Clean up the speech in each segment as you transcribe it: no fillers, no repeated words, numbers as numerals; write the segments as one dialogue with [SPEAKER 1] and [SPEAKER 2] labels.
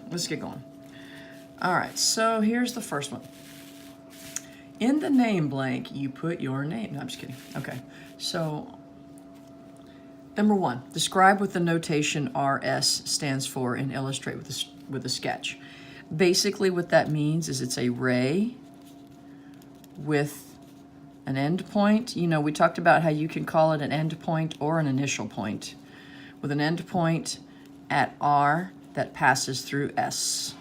[SPEAKER 1] let's get going. All right, so here's the first one. In the name blank, you put your name. No, I'm just kidding. Okay, so number one, describe what the notation RS stands for and illustrate with a sketch. Basically what that means is it's a ray with an end point. You know, we talked about how you can call it an end point or an initial point. With an end point at R that passes through S.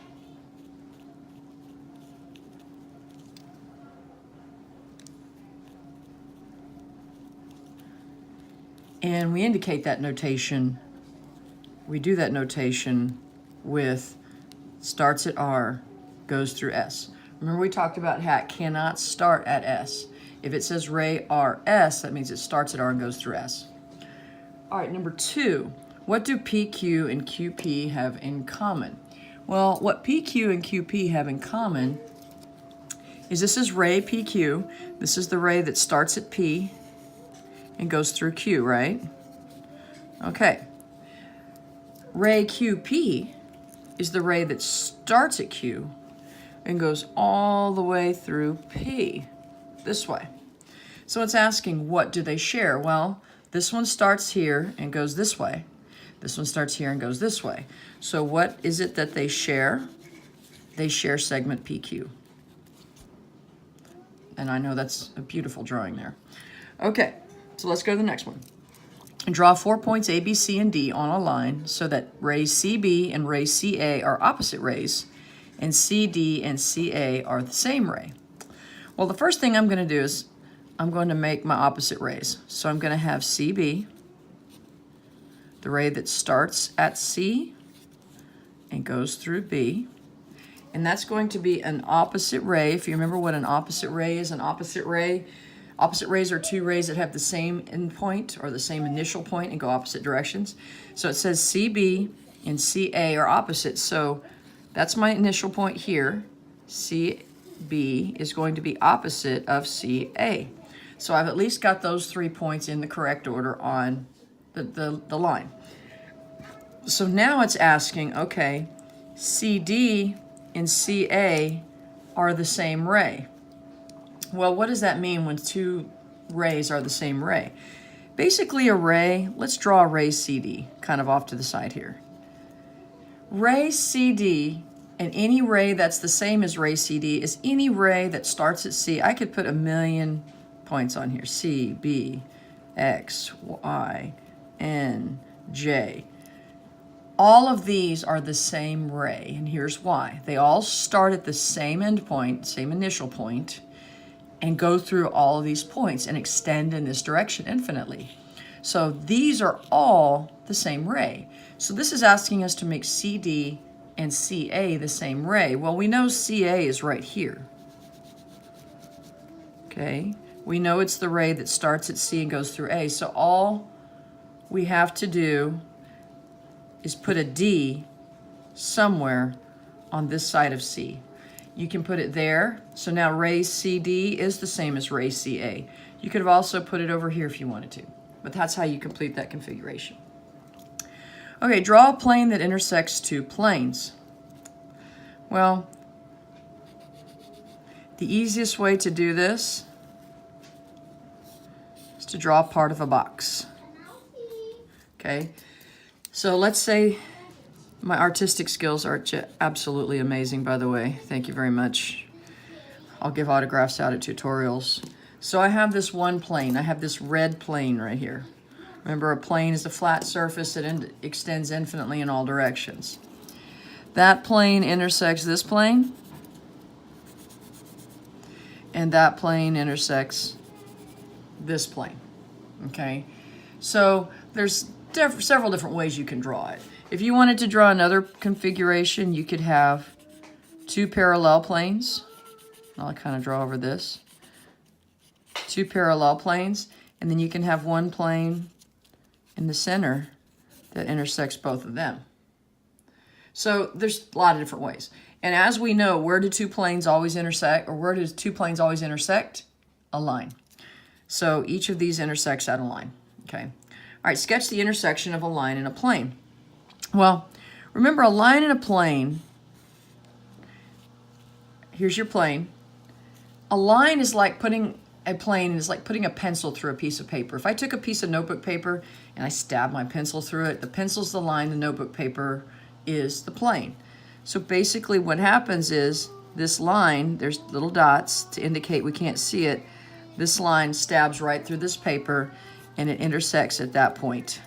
[SPEAKER 1] And we indicate that notation, we do that notation with starts at R, goes through S. Remember we talked about how it cannot start at S. If it says ray RS, that means it starts at R and goes through S. All right, number two, what do PQ and QP have in common? Well, what PQ and QP have in common is this is ray PQ. This is the ray that starts at P and goes through Q, right? Okay. Ray QP is the ray that starts at Q and goes all the way through P, this way. So it's asking, what do they share? Well, this one starts here and goes this way. This one starts here and goes this way. So what is it that they share? They share segment PQ. And I know that's a beautiful drawing there. Okay. So let's go to the next one. Draw 4 points A, B, C, and D on a line so that rays CB and rays CA are opposite rays, and CD and CA are the same ray. Well, the first thing I'm going to do is I'm going to make my opposite rays. So I'm going to have CB, the ray that starts at C and goes through B. And that's going to be an opposite ray. If you remember what an opposite ray is, opposite rays are two rays that have the same endpoint or the same initial point and go opposite directions. So it says CB and CA are opposite. So that's my initial point here. CB is going to be opposite of CA. So I've at least got those 3 points in the correct order on the line. So now it's asking, okay, CD and CA are the same ray. Well, what does that mean when two rays are the same ray? Basically a ray, let's draw a ray CD, kind of off to the side here. Ray CD and any ray that's the same as ray CD is any ray that starts at C. I could put a million points on here. C, B, X, Y, N, J. All of these are the same ray, and here's why. They all start at the same endpoint, same initial point, and go through all of these points and extend in this direction infinitely. So these are all the same ray. So this is asking us to make CD and CA the same ray. Well, we know CA is right here. Okay, we know it's the ray that starts at C and goes through A. So all we have to do is put a D somewhere on this side of C. You can put it there. So now ray CD is the same as ray CA. You could have also put it over here if you wanted to, but that's how you complete that configuration. Okay, draw a plane that intersects two planes. Well, the easiest way to do this is to draw part of a box. Okay, so let's say my artistic skills are absolutely amazing, by the way. Thank you very much. I'll give autographs out at tutorials. So I have this one plane. I have this red plane right here. Remember, a plane is a flat surface that extends infinitely in all directions. That plane intersects this plane, and that plane intersects this plane. Okay, so there's several different ways you can draw it. If you wanted to draw another configuration, you could have two parallel planes. I'll kind of draw over this. Two parallel planes, and then you can have one plane in the center that intersects both of them. So there's a lot of different ways. And as we know, where do two planes always intersect, or where do two planes always intersect? A line. So each of these intersects at a line. Okay. All right, sketch the intersection of a line and a plane. Well, remember, a line and a plane here's your plane. A line is like putting a plane is like putting a pencil through a piece of paper. If I took a piece of notebook paper and I stabbed my pencil through it, the pencil's the line, the notebook paper is the plane. So basically what happens is this line, there's little dots to indicate we can't see it. This line stabs right through this paper and it intersects at that point.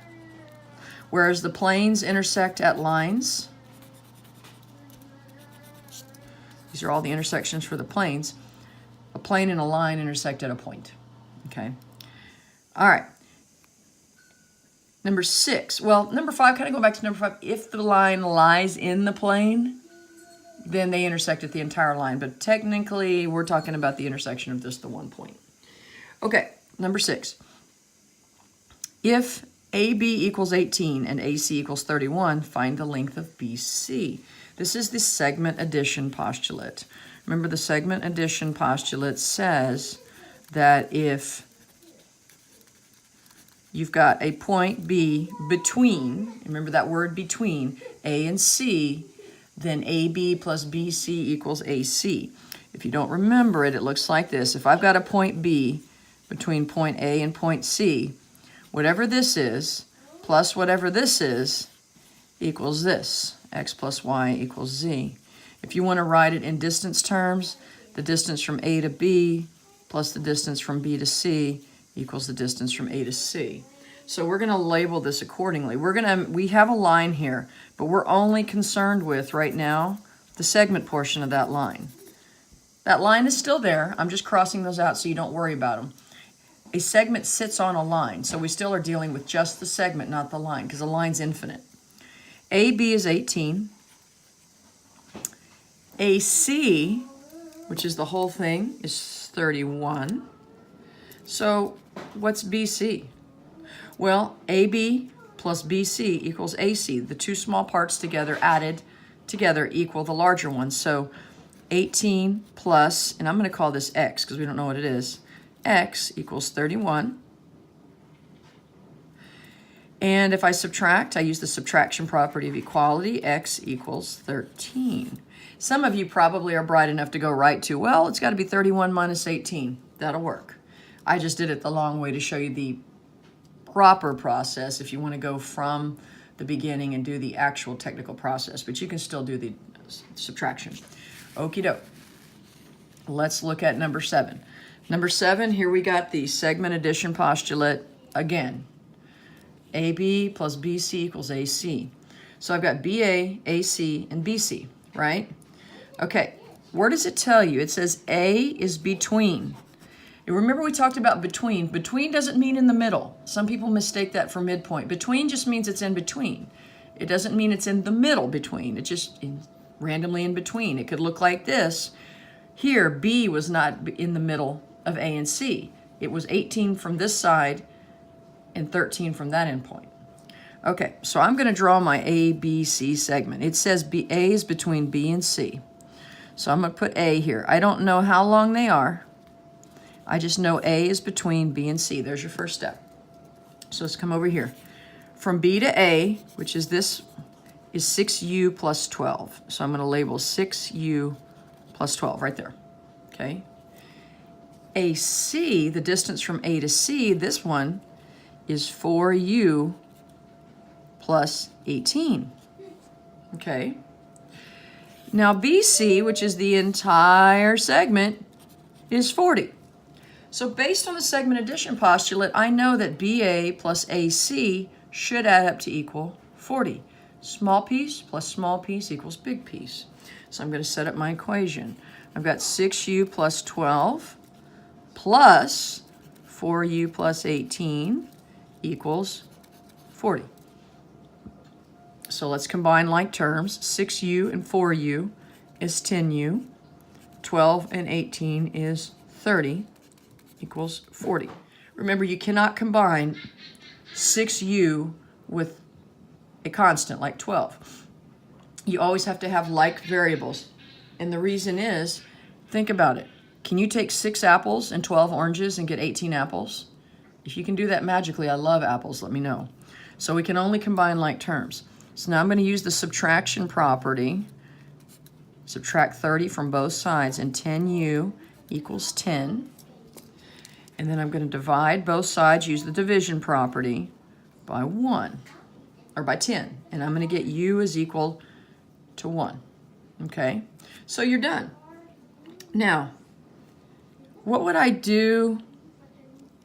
[SPEAKER 1] Whereas the planes intersect at lines. These are all the intersections for the planes. A plane and a line intersect at a point. Okay. All right. Number 6. Well, number 5, kind of go back to number 5. If the line lies in the plane, then they intersect at the entire line. But technically, we're talking about the intersection of just the one point. Okay, number 6. If AB equals 18 and AC equals 31, find the length of BC. This is the segment addition postulate. Remember, the segment addition postulate says that if you've got a point B between, remember that word between, A and C, then AB plus BC equals AC. If you don't remember it, it looks like this. If I've got a point B between point A and point C, whatever this is plus whatever this is equals this. X plus Y equals Z. If you want to write it in distance terms, the distance from A to B plus the distance from B to C equals the distance from A to C. So we're going to label this accordingly. We have a line here, but we're only concerned with right now the segment portion of that line. That line is still there. I'm just crossing those out so you don't worry about them. A segment sits on a line, so we still are dealing with just the segment, not the line, because the line's infinite. AB is 18. AC, which is the whole thing, is 31. So what's BC? Well, AB plus BC equals AC. The two small parts together added together equal the larger one. So 18 plus, and I'm going to call this X because we don't know what it is, X equals 31. And if I subtract, I use the subtraction property of equality. X equals 13. Some of you probably are bright enough to go right to, well, it's got to be 31 minus 18. That'll work. I just did it the long way to show you the proper process if you want to go from the beginning and do the actual technical process, but you can still do the subtraction. Okie doke. Let's look at number 7. Number 7, here we got the segment addition postulate again. AB plus BC equals AC. So I've got BA, AC, and BC, right? Okay, where does it tell you? It says A is between. And remember we talked about between. Between doesn't mean in the middle. Some people mistake that for midpoint. Between just means it's in between. It doesn't mean it's in the middle between. It's just randomly in between. It could look like this. Here, B was not in the middle of A and C. It was 18 from this side and 13 from that endpoint. Okay, so I'm going to draw my ABC segment. It says A is between B and C. So I'm going to put A here. I don't know how long they are. I just know A is between B and C. There's your first step. So let's come over here. From B to A, which is this, is 6U plus 12. So I'm going to label 6U plus 12 right there. Okay. AC, the distance from A to C, this one is 4U plus 18. Okay. Now BC, which is the entire segment, is 40. So based on the segment addition postulate, I know that BA plus AC should add up to equal 40. Small piece plus small piece equals big piece. So I'm going to set up my equation. I've got 6U plus 12 plus 4U plus 18 equals 40. So let's combine like terms. 6U and 4U is 10U. 12 and 18 is 30 equals 40. Remember, you cannot combine 6U with a constant like 12. You always have to have like variables. And the reason is, think about it. Can you take 6 apples and 12 oranges and get 18 apples? If you can do that magically, I love apples, let me know. So we can only combine like terms. So now I'm going to use the subtraction property. subtract 30 from both sides, and 10u equals 10. And then I'm going to divide both sides, use the division property, by 1, or by 10. And I'm going to get u is equal to 1. Okay? So you're done. Now, what would I do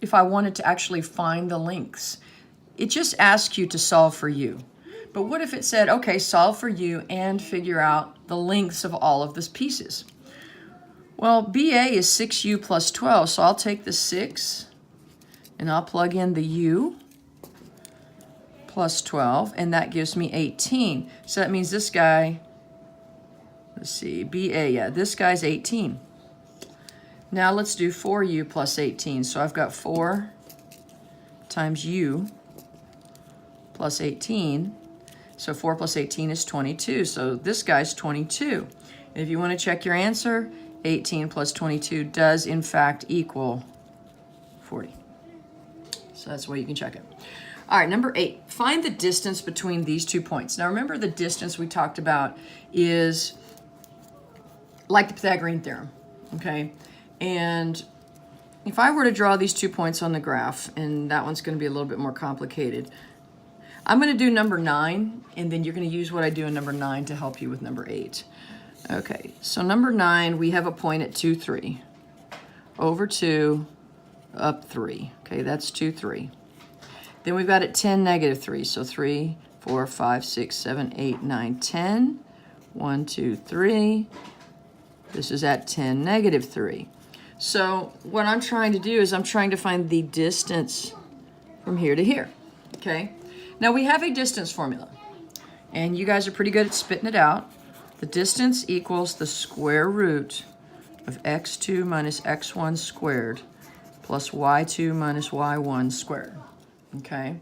[SPEAKER 1] if I wanted to actually find the lengths? It just asks you to solve for u. But what if it said, okay, solve for u and figure out the lengths of all of these pieces? Well, BA is 6u plus 12, so I'll take the 6 and I'll plug in the u plus 12, and that gives me 18. So that means this guy, let's see, BA, yeah, this guy's 18. Now let's do 4u plus 18. So I've got 4 times u plus 18. So 4 plus 18 is 22. So this guy's 22. And if you want to check your answer, 18 plus 22 does in fact equal 40. So that's the way you can check it. All right, number 8. Find the distance between these 2 points. Now remember, the distance we talked about is like the Pythagorean theorem, okay? And if I were to draw these 2 points on the graph, and that one's going to be a little bit more complicated, I'm going to do number 9, and then you're going to use what I do in number 9 to help you with number 8. Okay, so number 9, we have a point at 2, 3. Over 2, up 3. Okay, that's 2, 3. Then we've got at 10, negative 3. So 3, 4, 5, 6, 7, 8, 9, 10. 1, 2, 3. This is at 10, negative 3. So what I'm trying to do is I'm trying to find the distance from here to here, okay? Now we have a distance formula, and you guys are pretty good at spitting it out. The distance equals the square root of x2 minus x1 squared plus y2 minus y1 squared, okay?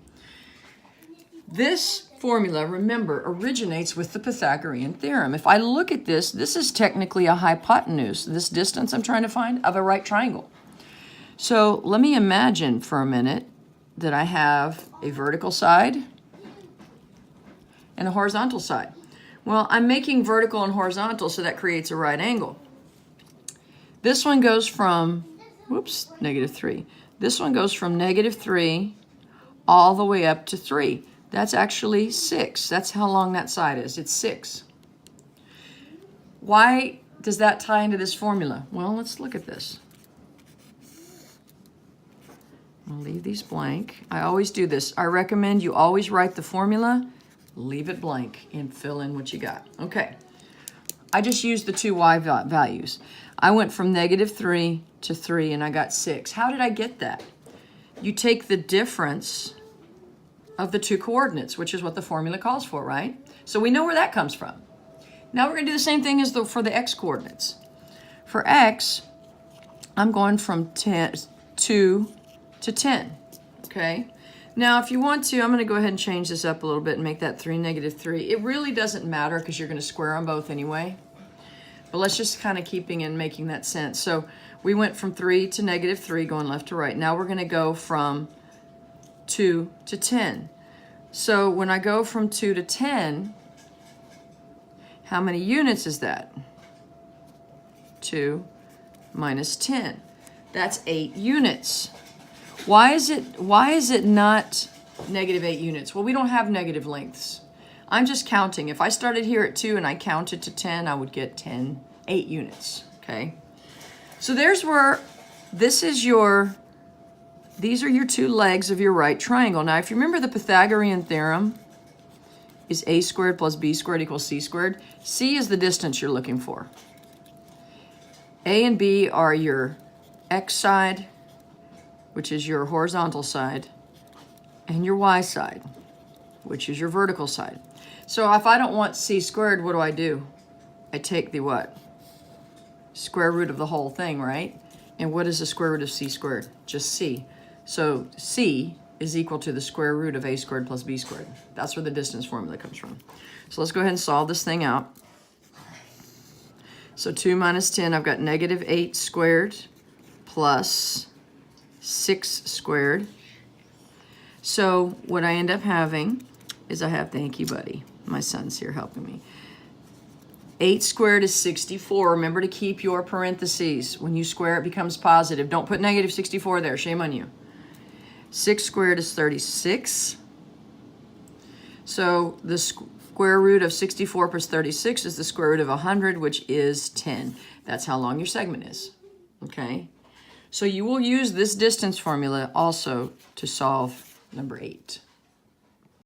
[SPEAKER 1] This formula, remember, originates with the Pythagorean theorem. If I look at this, this is technically a hypotenuse, this distance I'm trying to find, of a right triangle. So let me imagine for a minute that I have a vertical side and a horizontal side. Well, I'm making vertical and horizontal, so that creates a right angle. This one goes from, whoops, negative 3. This one goes from negative 3 all the way up to 3. That's actually 6. That's how long that side is. It's 6. Why does that tie into this formula? Well, let's look at this. I'll leave these blank. I always do this. I recommend you always write the formula, leave it blank, and fill in what you got. Okay. I just used the 2y values. I went from negative 3 to 3, and I got 6. How did I get that? You take the difference of the 2 coordinates, which is what the formula calls for, right? So we know where that comes from. Now we're going to do the same thing as for the x coordinates. For x, I'm going from 2 to 10, okay? Now, if you want to, I'm going to go ahead and change this up a little bit and make that 3, negative 3. It really doesn't matter because you're going to square them both anyway. But let's just kind of keeping and making that sense. So we went from 3 to negative 3, going left to right. Now we're going to go from 2 to 10. So when I go from 2 to 10, how many units is that? 2 minus 10. That's 8 units. Why is it not negative 8 units? Well, we don't have negative lengths. I'm just counting. If I started here at 2 and I counted to 10, I would get 8 units, okay? So there's where, these are your 2 legs of your right triangle. Now, if you remember the Pythagorean theorem is a squared plus b squared equals c squared. C is the distance you're looking for. A and B are your x side, which is your horizontal side, and your y side, which is your vertical side. So if I don't want c squared, what do? I take the what? Square root of the whole thing, right? And what is the square root of c squared? Just c. So c is equal to the square root of a squared plus b squared. That's where the distance formula comes from. So let's go ahead and solve this thing out. So 2 minus 10, I've got negative 8 squared plus 6 squared. So what I end up having is thank you, buddy. My son's here helping me. 8 squared is 64. Remember to keep your parentheses. When you square, it becomes positive. Don't put negative 64 there. Shame on you. 6 squared is 36. So the square root of 64 plus 36 is the square root of 100, which is 10. That's how long your segment is. Okay? So you will use this distance formula also to solve number 8.